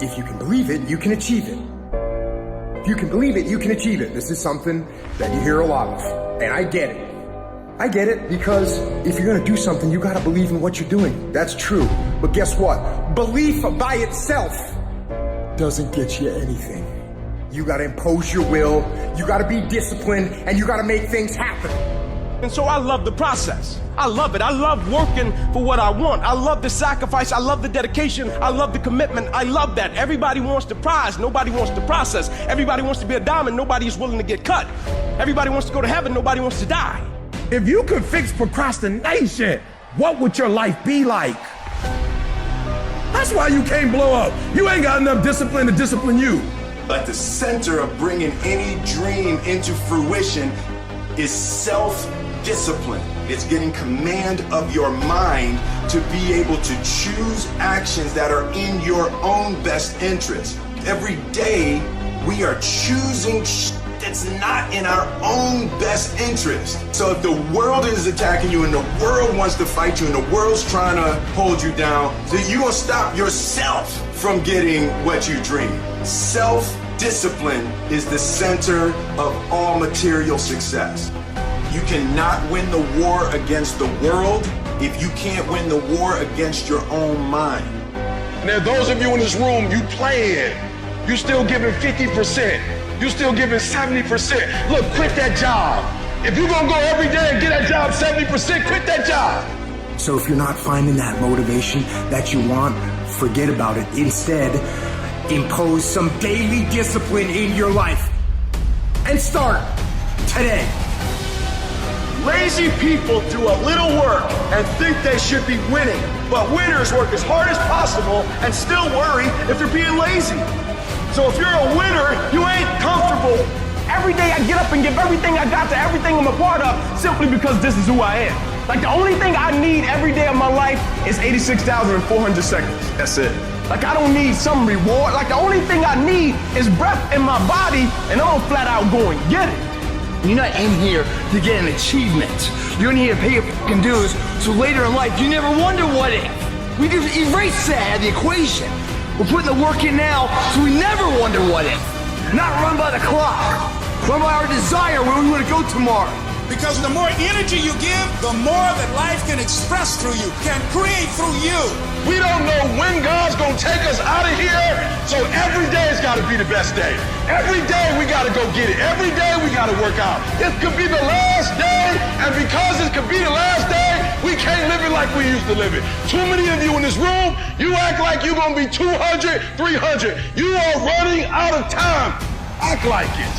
If you can believe it, you can achieve it. If you can believe it, you can achieve it. This is something that you hear a lot of, and I get it. I get it because if you're gonna do something, you gotta believe in what you're doing. That's true. But guess what? Belief by itself doesn't get you anything. You gotta impose your will, you gotta be disciplined, and you gotta make things happen. And so I love the process. I love it. I love working for what I want. I love the sacrifice. I love the dedication. I love the commitment. I love that. Everybody wants the prize. Nobody wants the process. Everybody wants to be a diamond. Nobody is willing to get cut. Everybody wants to go to heaven. Nobody wants to die. If you could fix procrastination, what would your life be like? That's why you can't blow up. You ain't got enough discipline to discipline you. At the center of bringing any dream into fruition is self-discipline. It's getting command of your mind to be able to choose actions that are in your own best interest. Every day, we are choosing that's not in our own best interest. So if the world is attacking you and the world wants to fight you and the world's trying to hold you down, then you're gonna stop yourself from getting what you dream. Self-discipline is the center of all material success. You cannot win the war against the world if you can't win the war against your own mind. And there are those of you in this room, you playing. You still giving 50%. You still giving 70%. Look, quit that job. If you're gonna go every day and get that job 70%, quit that job. So if you're not finding that motivation that you want, forget about it. Instead, impose some daily discipline in your life. And start today. Lazy people do a little work and think they should be winning, but winners work as hard as possible and still worry if they're being lazy. So if you're a winner, you ain't comfortable. Every day I get up and give everything I got to everything I'm a part of simply because this is who I am. Like the only thing I need every day of my life is 86,400 seconds. That's it. Like I don't need some reward. Like the only thing I need is breath in my body and I'm flat out going get it. You're not in here to get an achievement. You're in here to pay your fucking dues so later in life you never wonder what if. We just erase that out of the equation. We're putting the work in now so we never wonder what if. Not run by the clock. Run by our desire where we want to go tomorrow. Because the more energy you give, the more that life can express through you, can create through you. We don't know when God's gonna take us out of here, so every day has gotta be the best day. Every day we gotta go get it. Every day we gotta work out. It could be the last day, and because it could be the last day, we can't live it like we used to live it. Too many of you in this room, you act like you're gonna be 200, 300. You are running out of time. Act like it.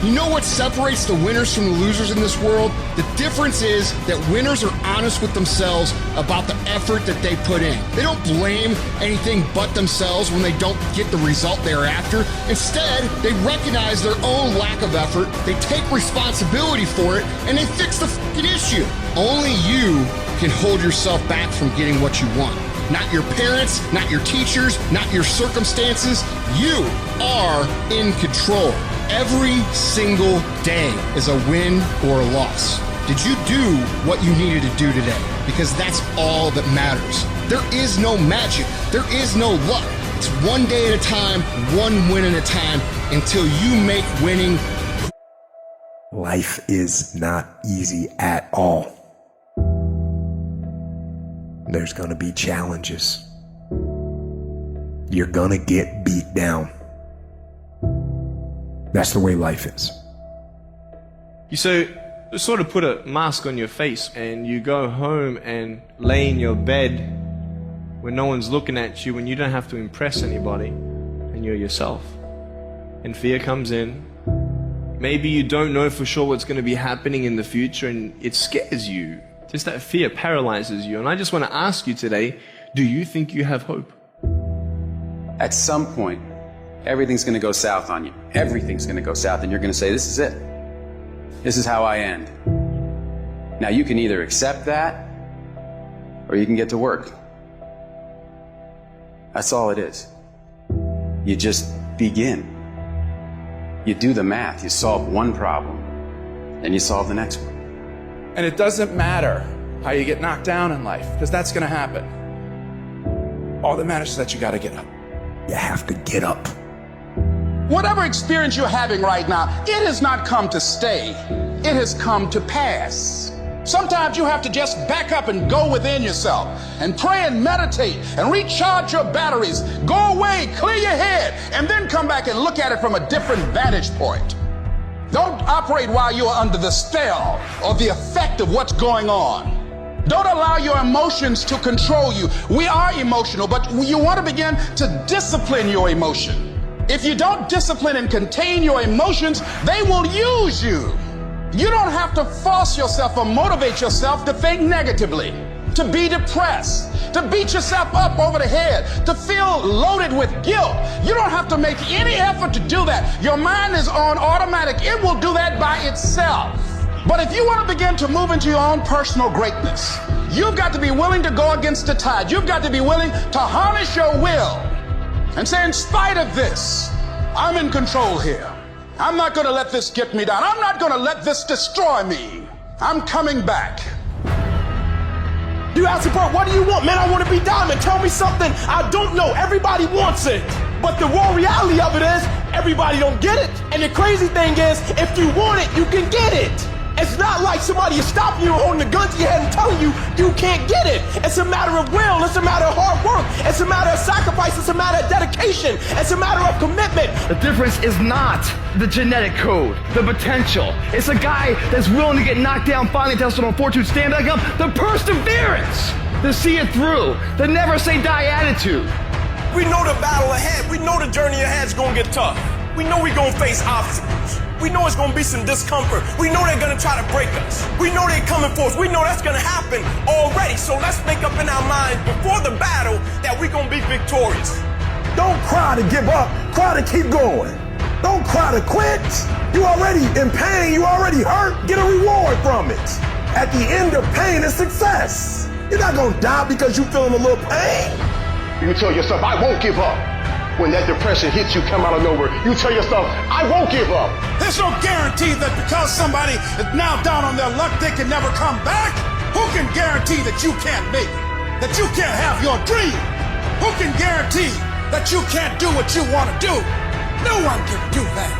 You know what separates the winners from the losers in this world? The difference is that winners are honest with themselves about the effort that they put in. They don't blame anything but themselves when they don't get the result they're after. Instead, they recognize their own lack of effort, they take responsibility for it, and they fix the fucking issue. Only you can hold yourself back from getting what you want. Not your parents, not your teachers, not your circumstances. You are in control. Every single day is a win or a loss. Did you do what you needed to do today? Because that's all that matters. There is no magic. There is no luck. It's one day at a time, one win at a time, until you make winning. Life is not easy at all. There's gonna be challenges. You're gonna get beat down. That's the way life is. You sort of put a mask on your face and you go home and lay in your bed when no one's looking at you and you don't have to impress anybody and you're yourself. And fear comes in. Maybe you don't know for sure what's going to be happening in the future and it scares you. Just that fear paralyzes you. And I just want to ask you today, do you think you have hope? At some point, everything's going to go south on you. Everything's going to go south and you're going to say, this is it. This is how I end. Now you can either accept that or you can get to work. That's all it is. You just begin. You do the math. You solve one problem and you solve the next one. And it doesn't matter how you get knocked down in life, because that's going to happen. All that matters is that you got to get up. you have to get up. Whatever experience you're having right now, it has not come to stay. It has come to pass. Sometimes you have to just back up and go within yourself and pray and meditate and recharge your batteries. Go away, clear your head, and then come back and look at it from a different vantage point. Don't operate while you're under the spell or the effect of what's going on. Don't allow your emotions to control you. We are emotional, but you want to begin to discipline your emotion. If you don't discipline and contain your emotions, they will use you. You don't have to force yourself or motivate yourself to think negatively, to be depressed, to beat yourself up over the head, to feel loaded with guilt. You don't have to make any effort to do that. Your mind is on automatic. It will do that by itself. But if you want to begin to move into your own personal greatness, you've got to be willing to go against the tide. You've got to be willing to harness your will and say, in spite of this, I'm in control here. I'm not going to let this get me down. I'm not going to let this destroy me. I'm coming back. You ask bro, what do you want? Man, I want to be diamond. Tell me something I don't know. Everybody wants it. But the raw reality of it is, everybody don't get it. And the crazy thing is, if you want it, you can get it. It's not like somebody is stopping you, holding a gun to your head and telling you you can't get it. It's a matter of will. It's a matter of hard work. It's a matter of sacrifice. It's a matter of dedication. It's a matter of commitment. The difference is not the genetic code, the potential. It's a guy that's willing to get knocked down, finally tested on fortune, stand back up. The perseverance to see it through. The never say die attitude. We know the battle ahead. We know the journey ahead is going to get tough. We know we're going to face obstacles. We know it's going to be some discomfort. We know they're going to try to break us. We know they're coming for us. We know that's going to happen already. So let's make up in our minds before the battle that we're going to be victorious. Don't cry to give up. Cry to keep going. Don't cry to quit. You already in pain. You already hurt. Get a reward from it. At the end of pain is success. You're not going to die because you're feeling a little pain. You tell yourself, I won't give up. When that depression hits you, come out of nowhere, you tell yourself, I won't give up. There's no guarantee that because somebody is now down on their luck, they can never come back. Who can guarantee that you can't make it? That you can't have your dream? Who can guarantee that you can't do what you want to do? No one can do that.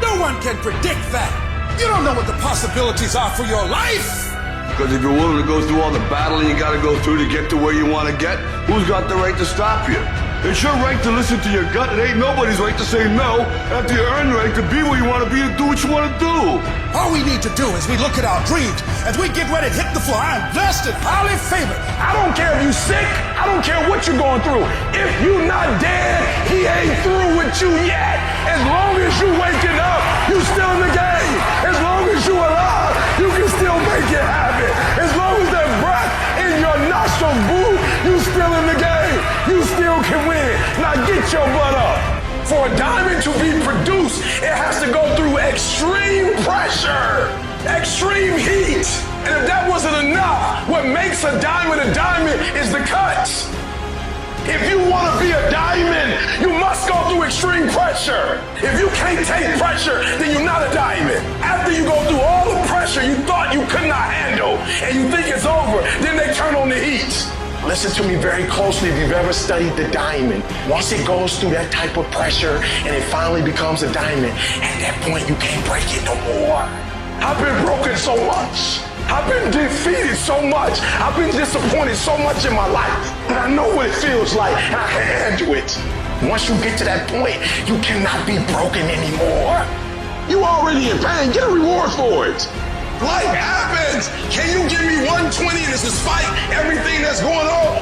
No one can predict that. You don't know what the possibilities are for your life. Because if you're willing to go through all the battling you got to go through to get to where you want to get, who's got the right to stop you? It's your right to listen to your gut. It ain't nobody's right to say no after you earn the right to be where you want to be, to do what you want to do. All we need to do is we look at our dreams as we get ready to hit the floor. I'm blessed and highly favored. I don't care if you sick. I don't care what you're going through. If you not dead, he ain't through with you yet. As long as you waking up, you still in the game. As long as you alive, you can still make it happen. As long as that breath in your nostril, boo, you still in the game. You still can win. Now get your butt up. For a diamond to be produced, it has to go through extreme pressure, extreme heat. And if that wasn't enough, what makes a diamond is the cuts. If you want to be a diamond, you must go through extreme pressure. If you can't take pressure, then you're not a diamond. After you go through all the pressure you thought you could not handle, and you think it's over, then they turn on the heat. Listen to me very closely if you've ever studied the diamond. Once it goes through that type of pressure and it finally becomes a diamond, at that point you can't break it no more. I've been broken so much. I've been defeated so much. I've been disappointed so much in my life. And I know what it feels like, and I can handle it. Once you get to that point, you cannot be broken anymore. You already in pain. Get a reward for it. Life happens. Can you give me 120 and despite everything that's going on?